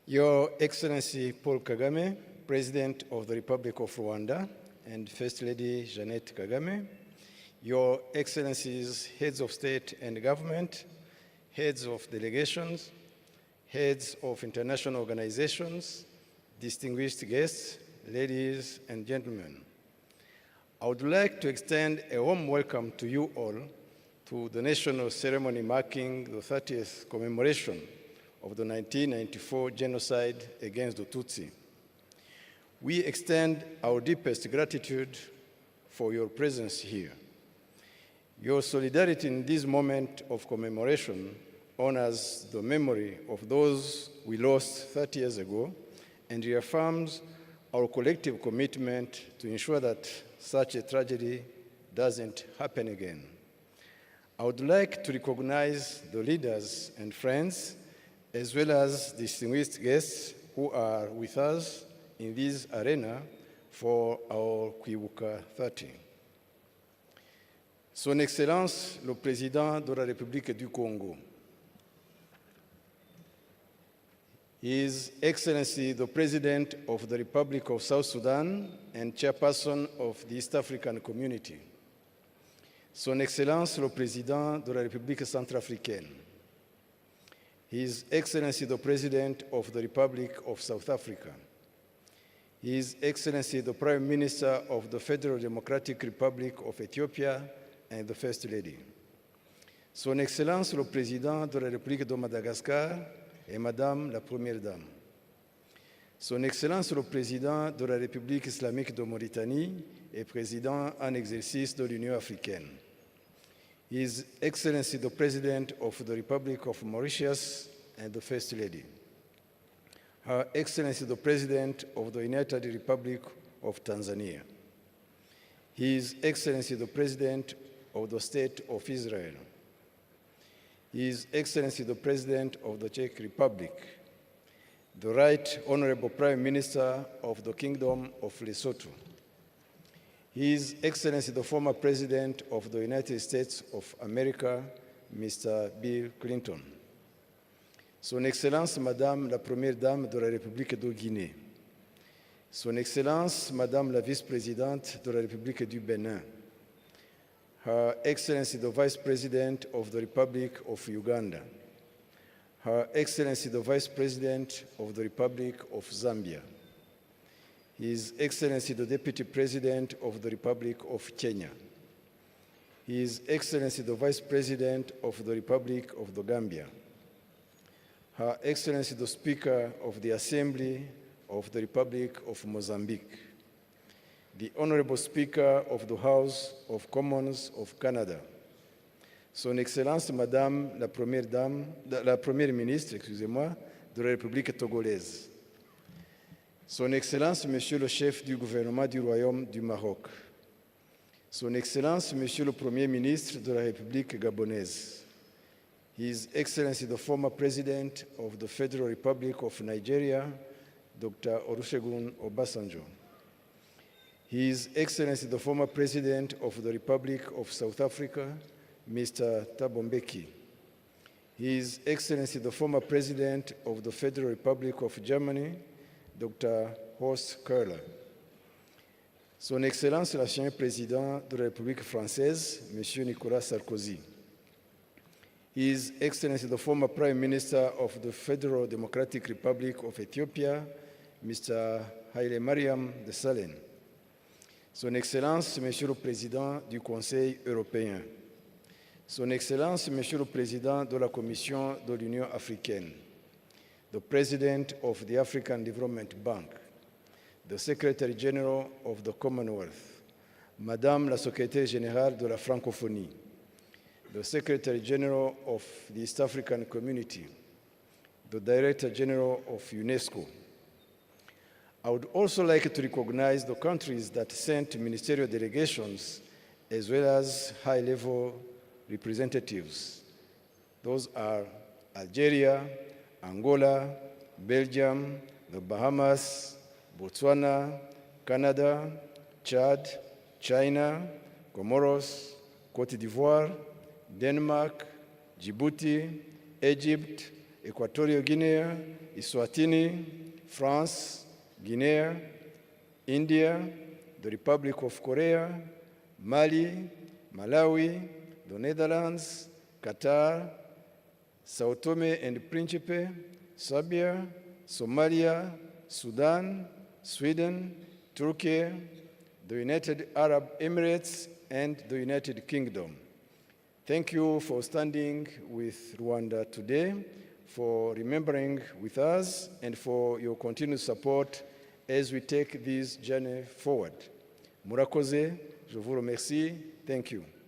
Your Excellency Paul Kagame, President of the Republic of Rwanda, and First Lady Jeannette Kagame, Your Excellencies, Heads of State and Government, Heads of Delegations, Heads of International Organizations, distinguished guests, ladies and gentlemen. I would like to extend a warm welcome to you all to the national ceremony marking the 30th commemoration of the 1994 genocide against the Tutsi. We extend our deepest gratitude for your presence here. Your solidarity in this moment of commemoration honors the memory of those we lost 30 years ago and reaffirms our collective commitment to ensure that such a tragedy doesn't happen again. I would like to recognize the leaders and friends, as well as distinguished guests who are with us in this arena for our Kwibuka 30. Son Excellence, le Président de la République du Congo. His Excellency, the President of the Republic of South Sudan and Chairperson of the East African Community. Son Excellence, le Président de la République centrafricaine. His Excellency, the President of the Republic of South Africa. His Excellency, the Prime Minister of the Federal Democratic Republic of Ethiopia and the First Lady. Son Excellence, le Président de la République de Madagascar et Madame la Première Dame. Son Excellence, le Président de la République islamique de Mauritanie et Président en exercice de l'Union africaine. His Excellency, the President of the Republic of Mauritius and the First Lady. Her Excellency, the President of the United Republic of Tanzania. His Excellency, the President of the State of Israel. His Excellency, the President of the Czech Republic. The Right Honorable Prime Minister of the Kingdom of Lesotho. His Excellency, the former President of the United States of America, Mr. Bill Clinton. Son Excellence, Madame la Première Dame de la République de Guinée. Son Excellence, Madame la Vice-Présidente de la République du Bénin. Her Excellency, the Vice President of the Republic of Uganda. Her Excellency, the Vice President of the Republic of Zambia. His Excellency, the Deputy President of the Republic of Kenya. His Excellency, the Vice President of the Republic of the Gambia. Her Excellency, the Speaker of the Assembly of the Republic of Mozambique. The Honorable Speaker of the House of Commons of Canada. Son Excellence, Madame la Première Ministre, excusez-moi, de la République togolaise. Son Excellence, Monsieur le Chef du gouvernement du Royaume du Maroc. Son Excellence, Monsieur le Premier ministre de la République gabonaise. His Excellency, the former President of the Federal Republic of Nigeria, Dr. Olusegun Obasanjo. His Excellency, the former President of the Republic of South Africa, Mr. Thabo Mbeki. His Excellency, the former President of the Federal Republic of Germany, Dr. Horst Köhler. Son Excellence, l'ancien président de la République française, M. Nicolas Sarkozy. His Excellency, the former Prime Minister of the Federal Democratic Republic of Ethiopia, Mr. Haile Mariam Desalegn. Son Excellence, Monsieur le Président du Conseil européen. Son Excellence, Monsieur le Président de la Commission de l'Union africaine. The President of the African Development Bank, the Secretary General of the Commonwealth, Madame la Secrétaire Générale de la Francophonie, the Secretary General of the East African Community, the Director General of UNESCO. I would also like to recognize the countries that sent ministerial delegations as well as high-level representatives. Those are Algeria, Angola, Belgium, the Bahamas, Botswana, Canada, Chad, China, Comoros, Côte d'Ivoire, Denmark, Djibouti, Egypt, Equatorial Guinea, Eswatini, France, Guinea, India, the Republic of Korea, Mali, Malawi, the Netherlands, Qatar, Sao Tome and Principe, Serbia, Somalia, Sudan, Sweden, Turkey, the United Arab Emirates, and the United Kingdom. Thank you for standing with Rwanda today, for remembering with us, and for your continued support as we take this journey forward. Murakoze, je vous remercie. Thank you.